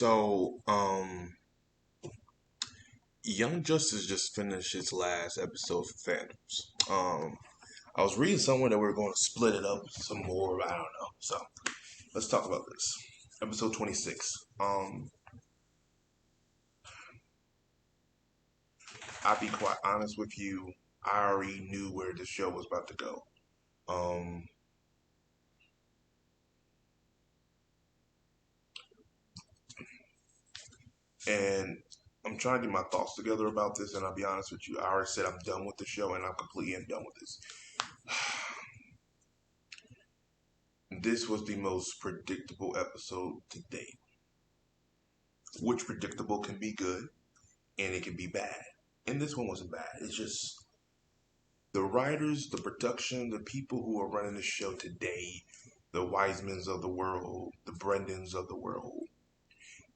So, Young Justice just finished its last episode for Phantoms. I was reading somewhere that we are going to split it up some more. I don't know. So, let's talk about this. Episode 26. I'll be quite honest with you. I already knew where the show was about to go. Um, and I'm trying to get my thoughts together about this, and I'll be honest with you. I already said I'm done with the show, and I'm completely done with this. This was the most predictable episode to date, which predictable can be good and it can be bad. And this one wasn't bad. It's just the writers, the production, the people who are running the show today, the Wisemans of the world, the Brendans of the world,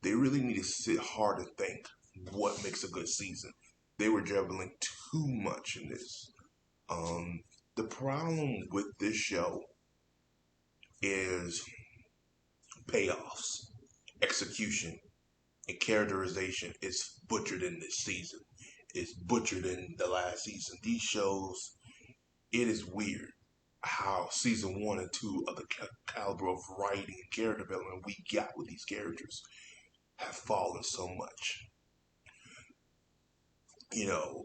they really need to sit hard and think what makes a good season. They were dribbling too much in this. Um, the problem with this show is payoffs, execution, and characterization is butchered in this season. It's butchered in the last season. These shows, it is weird how season one and two of the caliber of writing and character development we got with these characters have fallen so much. You know,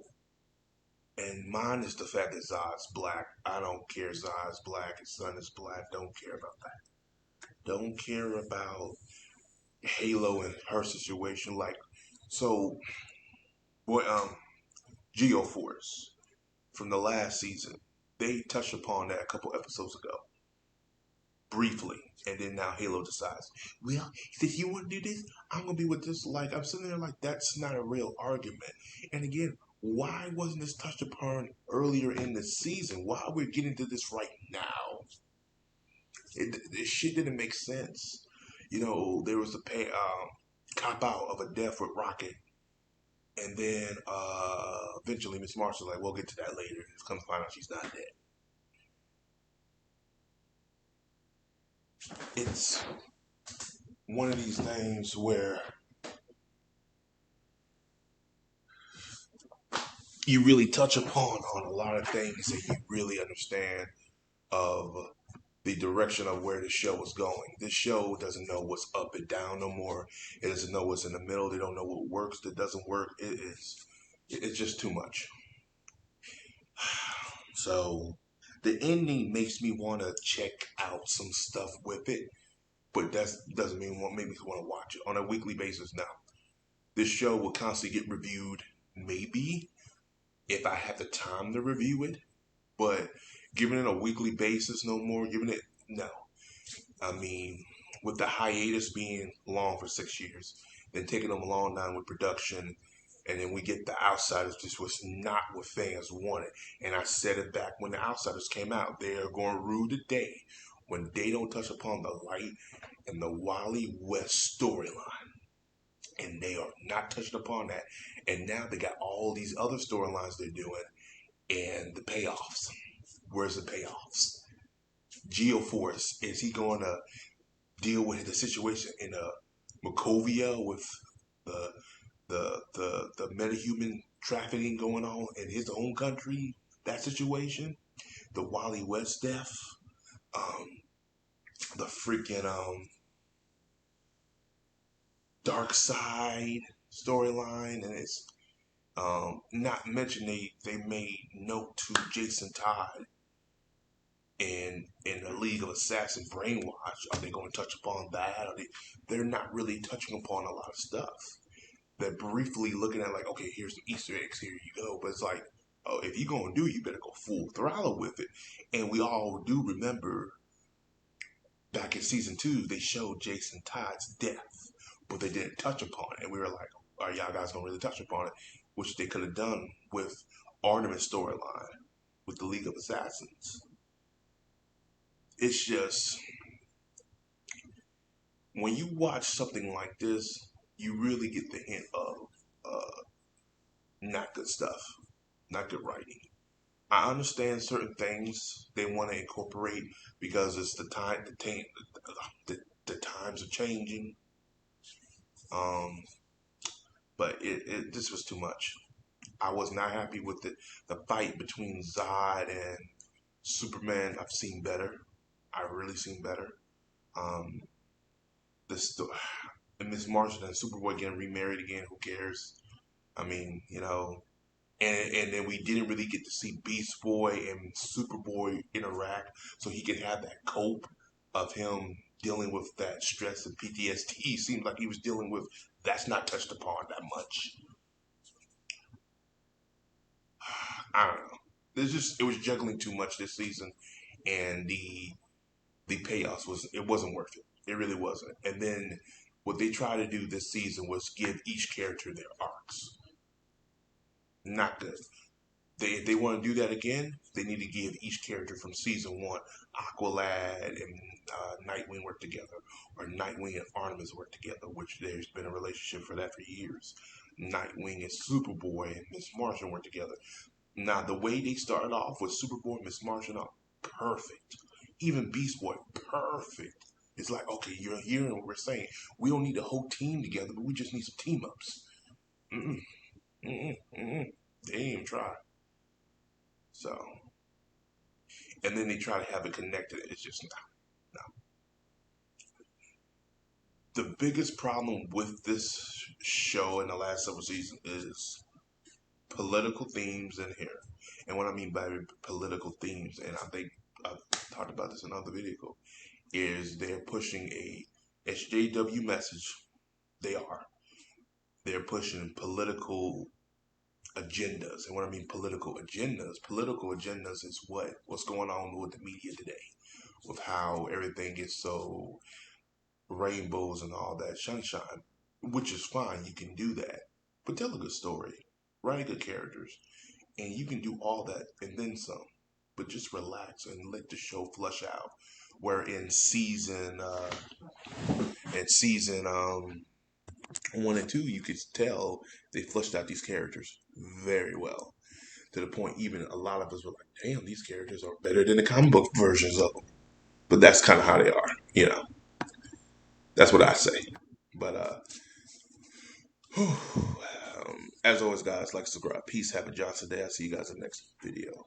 and mine is the fact that Zod's black. I don't care. Zod's black. His son is black. Don't care about that. Don't care about Halo and her situation. Like, so, boy, Geoforce from the last season. They touched upon that a couple episodes ago, briefly, and then now Halo decides, well, if you want to do this, I'm gonna be with this. Like I'm sitting there, like that's not a real argument. And again, why wasn't this touched upon earlier in the season? Why are we getting to this right now? This shit didn't make sense. You know, there was a cop out of a death with Rocket. And then eventually Miss Marshall's like, we'll get to that later. Come to find out she's not dead. It's one of these things where you really touch upon on a lot of things that you really understand of the direction of where the show is going. This show doesn't know what's up and down no more. It doesn't know what's in the middle. They don't know what works, that doesn't work. It's just too much. So the ending makes me want to check out some stuff with it, but that doesn't mean what make me want to watch it on a weekly basis now. This show will constantly get reviewed, maybe if I have the time to review it, but giving it a weekly basis, no more. Giving it no. I mean, with the hiatus being long for 6 years, then taking them long down with production, and then we get the Outsiders. This was not what fans wanted, and I said it back when the Outsiders came out. They are going to rue the day when they don't touch upon the light and the Wally West storyline, and they are not touching upon that. And now they got all these other storylines they're doing, and the payoffs. Where's the payoffs? Geoforce, is he going to deal with the situation in Makovia with the the metahuman trafficking going on in his own country? That situation, the Wally West death, um, the freaking Dark Side storyline, and it's not mentioned they made note to Jason Todd in the League of Assassin Brainwash. Are they going to touch upon that? They're not really touching upon a lot of stuff. They're briefly looking at like, okay, here's some Easter eggs, here you go. But it's like, oh, if you're gonna do it, you better go full throttle with it. And we all do remember back in season two, they showed Jason Todd's death, but they didn't touch upon it. And we were like, are y'all guys gonna really touch upon it? Which they could have done with Artemis storyline, with the League of Assassins. It's just when you watch something like this, you really get the hint of not good stuff, not good writing. I understand certain things they want to incorporate because it's the time, the times are changing. Um, but it this was too much. I was not happy with the fight between Zod and Superman. I've seen better. I really seen better. Um, this and Miss Martian and Superboy getting remarried again. Who cares? I mean, and then we didn't really get to see Beast Boy and Superboy interact, so he could have that cope of him dealing with that stress and PTSD. Seems like he was dealing with that's not touched upon that much. I don't know. It was juggling too much this season, and the payoffs it wasn't worth it. It really wasn't. And then what they tried to do this season was give each character their arcs. Not good. If they want to do that again, they need to give each character from season one, Aqualad and Nightwing work together, or Nightwing and Artemis work together, which there's been a relationship for that for years. Nightwing and Superboy and Miss Martian work together. Now, the way they started off with Superboy and Miss Martian are perfect. Even Beast Boy, perfect. It's like, okay, you're hearing what we're saying. We don't need a whole team together, but we just need some team ups. Mm-mm, mm-mm, mm-mm. They didn't even try. So, and then they try to have it connected. It's just no. The biggest problem with this show in the last several seasons is political themes in here. And what I mean by political themes, and I think I've talked about this in another video, is they're pushing a SJW message. They are. They're pushing political agendas. And what I mean political agendas is what's going on with the media today, with how everything is so rainbows and all that sunshine, which is fine. You can do that, but tell a good story, write good characters, and you can do all that and then some. But just relax and let the show flush out. Where in season 1 and 2, you could tell they flushed out these characters very well. To the point, even a lot of us were like, "Damn, these characters are better than the comic book versions of them." But that's kind of how they are, you know. That's what I say. But as always, guys, like, subscribe. Peace. Have a Johnson day. I'll see you guys in the next video.